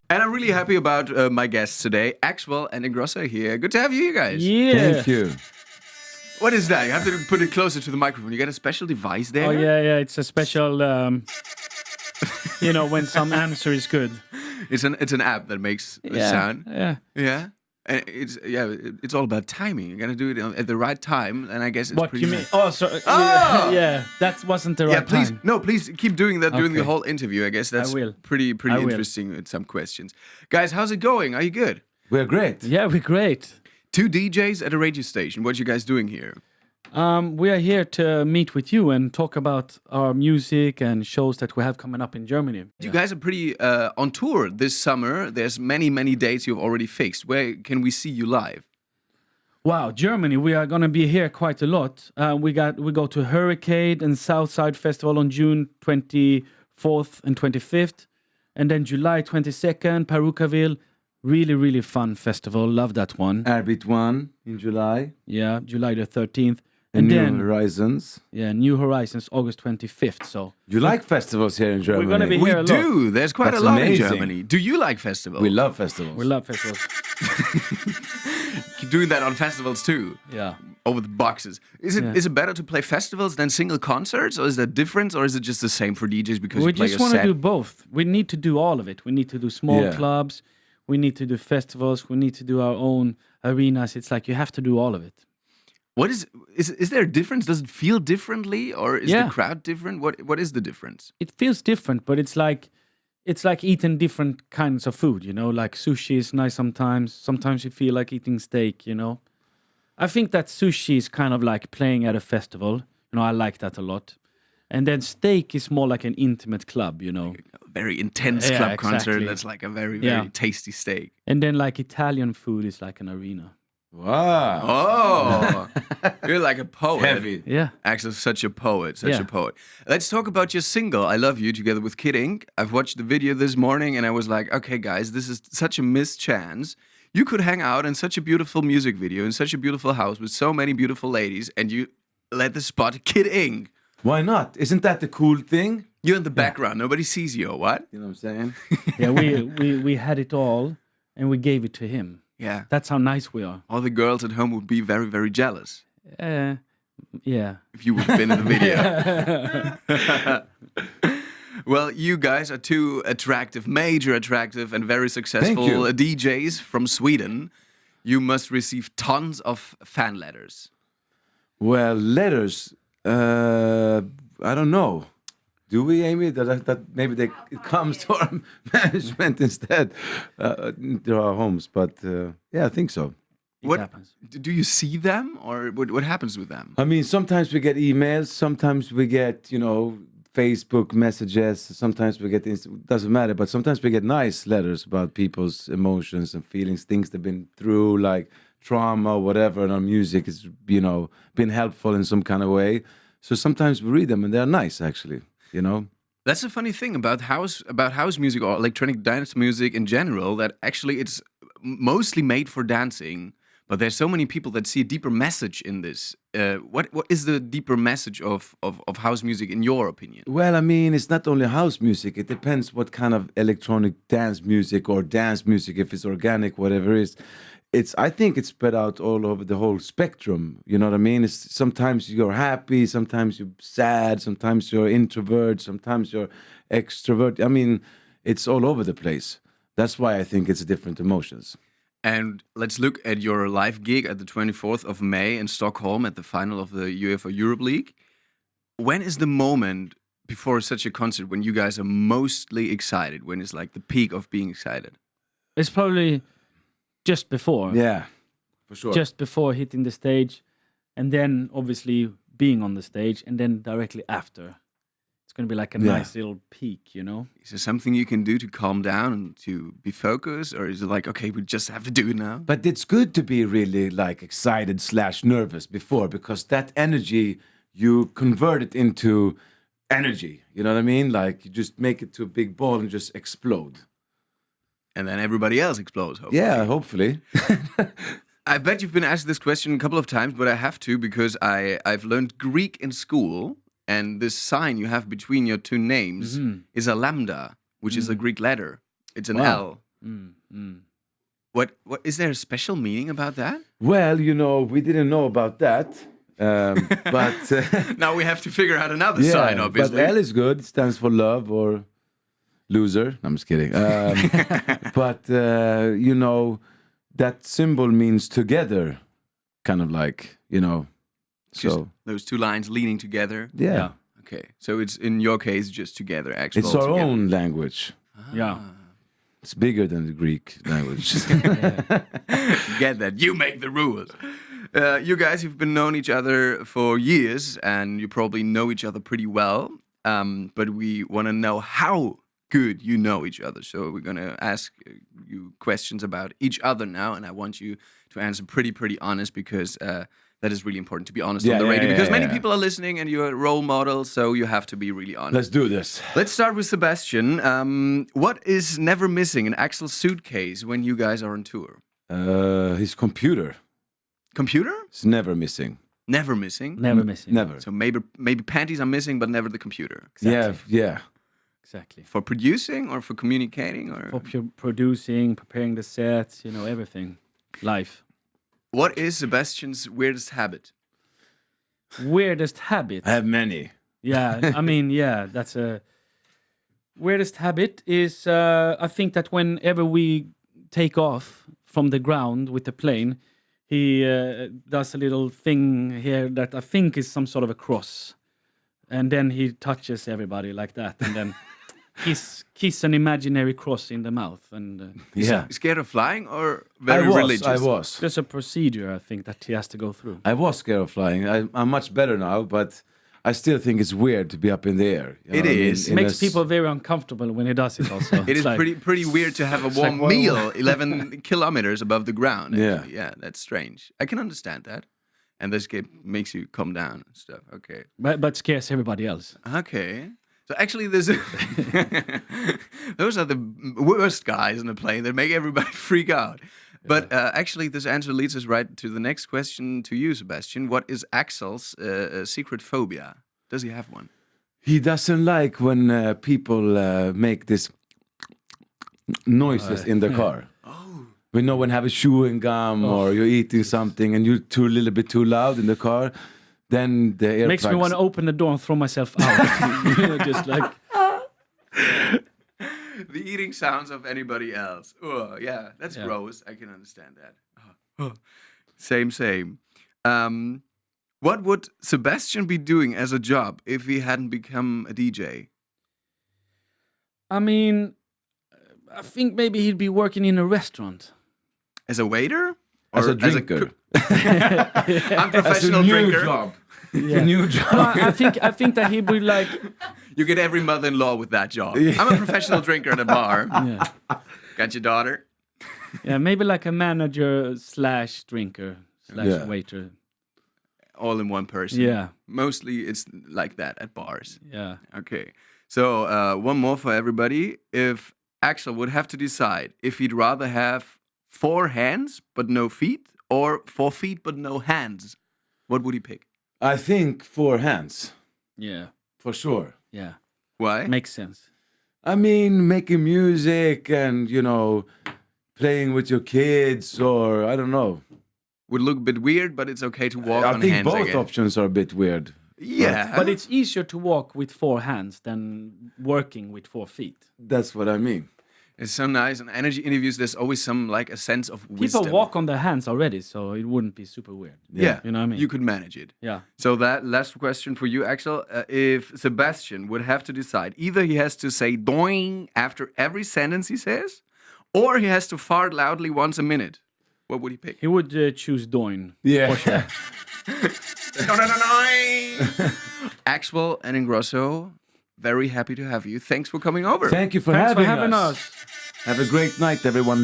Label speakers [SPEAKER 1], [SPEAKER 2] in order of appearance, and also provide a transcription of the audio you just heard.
[SPEAKER 1] And I'm really happy about my guests today, Axwell and Ingrosso here. Good to have you guys.
[SPEAKER 2] Yeah.
[SPEAKER 3] Thank you.
[SPEAKER 1] What is that? You have to put it closer to the microphone. You got a special device there?
[SPEAKER 2] Oh yeah. It's a special. When some answer is good.
[SPEAKER 1] It's an app that makes the sound.
[SPEAKER 2] Yeah.
[SPEAKER 1] Yeah. And it's all about timing. You got to do it at the right time, and I guess it's
[SPEAKER 2] What
[SPEAKER 1] pretty
[SPEAKER 2] you mean?
[SPEAKER 1] nice.
[SPEAKER 2] Oh, so
[SPEAKER 1] Oh!
[SPEAKER 2] yeah. That wasn't the right
[SPEAKER 1] Yeah, please,
[SPEAKER 2] time.
[SPEAKER 1] no, please keep doing that during the
[SPEAKER 2] Okay.
[SPEAKER 1] whole interview. I guess that's
[SPEAKER 2] will.
[SPEAKER 1] pretty
[SPEAKER 2] I will.
[SPEAKER 1] interesting with some questions. Guys, how's it going? Are you good?
[SPEAKER 3] We're great.
[SPEAKER 2] Yeah, we're great.
[SPEAKER 1] Two DJs at a radio station. What you guys doing here?
[SPEAKER 2] We are here to meet with you and talk about our music and shows that we have coming up in Germany.
[SPEAKER 1] You guys are pretty on tour this summer. There's many dates you've already fixed. Where can we see you live?
[SPEAKER 2] Wow, Germany, we are going to be here quite a lot. We go to Hurricane and Southside Festival on June 24th and 25th. And then July 22nd, Perukaville. Really fun festival. Love that one.
[SPEAKER 3] Arbit 1 in July.
[SPEAKER 2] Yeah, July the 13th.
[SPEAKER 3] And New
[SPEAKER 2] then,
[SPEAKER 3] Horizons.
[SPEAKER 2] yeah, New Horizons, August 25th. So
[SPEAKER 3] You like festivals here in Germany?
[SPEAKER 2] gonna be
[SPEAKER 1] We
[SPEAKER 2] here a lot.
[SPEAKER 1] do. There's quite
[SPEAKER 3] That's
[SPEAKER 1] a lot
[SPEAKER 3] amazing.
[SPEAKER 1] in Germany. Do you like festivals?
[SPEAKER 3] We love festivals.
[SPEAKER 2] we love festivals.
[SPEAKER 1] Keep doing that on festivals too.
[SPEAKER 2] Yeah.
[SPEAKER 1] Over the boxes. Is it better to play festivals than single concerts, or is that different, or is it just the same for DJs because
[SPEAKER 2] We
[SPEAKER 1] you play
[SPEAKER 2] just
[SPEAKER 1] a
[SPEAKER 2] want to
[SPEAKER 1] set?
[SPEAKER 2] do both. We need to do all of it. We need to do small
[SPEAKER 3] Yeah.
[SPEAKER 2] clubs. We need to do festivals. We need to do our own arenas. It's like you have to do all of it.
[SPEAKER 1] What is there a difference? Does it feel differently, or is
[SPEAKER 2] Yeah.
[SPEAKER 1] the crowd different? What is the difference?
[SPEAKER 2] It feels different, but it's like eating different kinds of food, like sushi is nice sometimes. Sometimes you feel like eating steak, I think that sushi is kind of like playing at a festival. I like that a lot. And then steak is more like an intimate club,
[SPEAKER 1] A very intense
[SPEAKER 2] Yeah,
[SPEAKER 1] club concert
[SPEAKER 2] exactly.
[SPEAKER 1] that's like a very
[SPEAKER 2] Yeah.
[SPEAKER 1] tasty steak.
[SPEAKER 2] And then like Italian food is like an arena.
[SPEAKER 3] Wow.
[SPEAKER 1] Oh, you're like a poet.
[SPEAKER 3] Heavy.
[SPEAKER 2] Yeah.
[SPEAKER 1] Actually, such a poet, such
[SPEAKER 2] Yeah.
[SPEAKER 1] a poet. Let's talk about your single, I Love You, together with Kid Ink. I've watched the video this morning and I was like, okay, guys, this is such a missed chance. You could hang out in such a beautiful music video, in such a beautiful house with so many beautiful ladies, and you let the spot Kid Ink.
[SPEAKER 3] Why not? Isn't that the cool thing?
[SPEAKER 1] You're in the background, nobody sees you, or what?
[SPEAKER 3] You know what I'm saying?
[SPEAKER 2] Yeah, we had it all and we gave it to him.
[SPEAKER 1] Yeah.
[SPEAKER 2] That's how nice we are.
[SPEAKER 1] All the girls at home would be very jealous
[SPEAKER 2] Yeah.
[SPEAKER 1] if you would have been in the video. Well, you guys are two major attractive, and very successful
[SPEAKER 3] you.
[SPEAKER 1] DJs from Sweden. You must receive tons of fan letters.
[SPEAKER 3] Well, letters. I don't know. Do we, Amy? That maybe it comes to our management instead, to our homes. But yeah, I think so.
[SPEAKER 1] What
[SPEAKER 2] happens.
[SPEAKER 1] do you see them, or what happens with them?
[SPEAKER 3] I mean, sometimes we get emails. Sometimes we get, Facebook messages. Sometimes we get doesn't matter. But sometimes we get nice letters about people's emotions and feelings, things they've been through, like trauma, whatever. And our music has, been helpful in some kind of way. So sometimes we read them, and they're nice, actually.
[SPEAKER 1] That's the funny thing about house music or electronic dance music in general, that actually it's mostly made for dancing. But there's so many people that see a deeper message in this. What is the deeper message of house music in your opinion?
[SPEAKER 3] Well, I mean, it's not only house music. It depends what kind of electronic dance music or dance music, if it's organic, whatever it is. I think it's spread out all over the whole spectrum. You know what I mean? It's sometimes you're happy, sometimes you're sad, sometimes you're introvert, sometimes you're extrovert. I mean, it's all over the place. That's why I think it's different emotions.
[SPEAKER 1] And let's look at your live gig at the 24th of May in Stockholm at the final of the UEFA Europe League. When is the moment before such a concert when you guys are mostly excited? When it's like the peak of being excited?
[SPEAKER 2] It's probably just before.
[SPEAKER 3] Yeah, for sure.
[SPEAKER 2] Just before hitting the stage, and then obviously being on the stage, and then directly after. It's going to be like a nice little peak,
[SPEAKER 1] Is there something you can do to calm down and to be focused? Or is it like, okay, we just have to do it now?
[SPEAKER 3] But it's good to be really like excited / nervous before, because that energy, you convert it into energy. You know what I mean? Like you just make it to a big ball and just explode.
[SPEAKER 1] And then everybody else explodes, hopefully.
[SPEAKER 3] Yeah, hopefully.
[SPEAKER 1] I bet you've been asked this question a couple of times, but I have to because I've learned Greek in school. And this sign you have between your two names is a lambda, which is a Greek letter. It's an
[SPEAKER 3] Wow.
[SPEAKER 1] L. What is there a special meaning about that?
[SPEAKER 3] Well, we didn't know about that. But
[SPEAKER 1] Now we have to figure out another
[SPEAKER 3] yeah,
[SPEAKER 1] sign,
[SPEAKER 3] but
[SPEAKER 1] obviously.
[SPEAKER 3] L is good. It stands for love or loser. I'm just kidding. But that symbol means together, kind of like,
[SPEAKER 1] Just
[SPEAKER 3] So
[SPEAKER 1] those two lines leaning together.
[SPEAKER 3] yeah,
[SPEAKER 1] Okay, so it's in your case just together. Axwell,
[SPEAKER 3] it's our
[SPEAKER 1] together.
[SPEAKER 3] own language.
[SPEAKER 2] Yeah.
[SPEAKER 3] It's bigger than the Greek language.
[SPEAKER 1] Get that? You make the rules. You guys, you've been known each other for years, and you probably know each other pretty well. But we want to know how good you know each other. So we're gonna ask you questions about each other now, and I want you to answer pretty honest because that is really important to be honest on the radio because many people are listening, and you're a role model, so you have to be really honest.
[SPEAKER 3] Let's do this.
[SPEAKER 1] Let's start with Sebastian. What is never missing in Axel's suitcase when you guys are on tour?
[SPEAKER 3] His computer
[SPEAKER 1] Computer?
[SPEAKER 3] is never missing.
[SPEAKER 1] Never missing.
[SPEAKER 2] Never missing.
[SPEAKER 3] Never.
[SPEAKER 1] So maybe panties are missing, but never the computer.
[SPEAKER 3] Yeah.
[SPEAKER 2] Exactly.
[SPEAKER 1] For producing or for communicating or
[SPEAKER 2] For producing, preparing the sets, everything. Life.
[SPEAKER 1] what is Sebastian's weirdest habit?
[SPEAKER 2] Weirdest habit.
[SPEAKER 3] I have many.
[SPEAKER 2] Yeah, I mean, that's a weirdest habit is I think that whenever we take off from the ground with the plane, he does a little thing here that I think is some sort of a cross, and then he touches everybody like that, and then kiss an imaginary cross in the mouth, and
[SPEAKER 3] Yeah.
[SPEAKER 1] Scared of flying or very religious?
[SPEAKER 3] I was.
[SPEAKER 2] there's a procedure I think that he has to go through.
[SPEAKER 3] I was scared of flying. I'm much better now, but I still think it's weird to be up in the air.
[SPEAKER 1] It is.
[SPEAKER 2] It makes people very uncomfortable when he does it also.
[SPEAKER 1] It is
[SPEAKER 2] like,
[SPEAKER 1] pretty weird to have a warm
[SPEAKER 2] like,
[SPEAKER 1] meal 11 kilometers above the ground.
[SPEAKER 3] Yeah.
[SPEAKER 1] Actually. Yeah, that's strange. I can understand that. And this game makes you calm down and stuff. Okay.
[SPEAKER 2] but scares everybody else.
[SPEAKER 1] Okay. So actually, there's those are the worst guys in the plane that make everybody freak out. But actually, this answer leads us right to the next question to you, Sebastian. What is Axel's secret phobia? Does he have one?
[SPEAKER 3] He doesn't like when people make this noises in the car. When have a chewing gum or you're eating something and you're a little bit too loud in the car, then the air
[SPEAKER 2] Makes me want to open the door and throw myself out. Just like
[SPEAKER 1] The eating sounds of anybody else. Oh, yeah, that's gross. I can understand that. Same. What would Sebastian be doing as a job if he hadn't become a DJ?
[SPEAKER 2] I mean, I think maybe he'd be working in a restaurant.
[SPEAKER 1] As a waiter?
[SPEAKER 3] as
[SPEAKER 1] Or
[SPEAKER 3] a drinker.
[SPEAKER 1] Unprofessional
[SPEAKER 3] as a new
[SPEAKER 1] drinker?
[SPEAKER 3] job.
[SPEAKER 2] Yeah.
[SPEAKER 3] A new job.
[SPEAKER 2] No, I think that he'd be like,
[SPEAKER 1] You get every mother-in-law with that job. I'm a professional drinker at a bar.
[SPEAKER 2] yeah,
[SPEAKER 1] Got your daughter?
[SPEAKER 2] maybe like a manager / drinker /
[SPEAKER 3] Yeah.
[SPEAKER 2] waiter.
[SPEAKER 1] All in one person.
[SPEAKER 2] Yeah,
[SPEAKER 1] Mostly it's like that at bars.
[SPEAKER 2] yeah.
[SPEAKER 1] Okay. So one more for everybody. If Axel would have to decide if he'd rather have 4 hands but no feet or 4 feet but no hands, what would he pick?
[SPEAKER 3] I think 4 hands,
[SPEAKER 2] Yeah,
[SPEAKER 3] for sure.
[SPEAKER 2] yeah.
[SPEAKER 1] Why?
[SPEAKER 2] Makes sense.
[SPEAKER 3] I mean, making music and, playing with your kids or, I don't know.
[SPEAKER 1] Would look a bit weird, but it's okay to walk
[SPEAKER 3] I
[SPEAKER 1] on
[SPEAKER 3] think
[SPEAKER 1] hands
[SPEAKER 3] both
[SPEAKER 1] again.
[SPEAKER 3] options are a bit weird.
[SPEAKER 1] Yeah.
[SPEAKER 2] But it's easier to walk with 4 hands than working with 4 feet.
[SPEAKER 3] That's what I mean.
[SPEAKER 1] It's so nice. In energy interviews, there's always some a sense of wisdom.
[SPEAKER 2] People walk on their hands already, so it wouldn't be super weird.
[SPEAKER 1] Yeah.
[SPEAKER 2] You know what I mean?
[SPEAKER 1] You could manage it.
[SPEAKER 2] Yeah.
[SPEAKER 1] So that last question for you, Axel. If Sebastian would have to decide, either he has to say doing after every sentence he says, or he has to fart loudly once a minute, what would he pick?
[SPEAKER 2] He would choose doing.
[SPEAKER 3] Yeah.
[SPEAKER 2] For sure.
[SPEAKER 1] Axwell and Ingrosso, very happy to have you. Thanks for coming over.
[SPEAKER 3] Thank you for
[SPEAKER 2] Thanks
[SPEAKER 3] having
[SPEAKER 2] for having
[SPEAKER 3] us.
[SPEAKER 2] us.
[SPEAKER 3] Have a great night, everyone.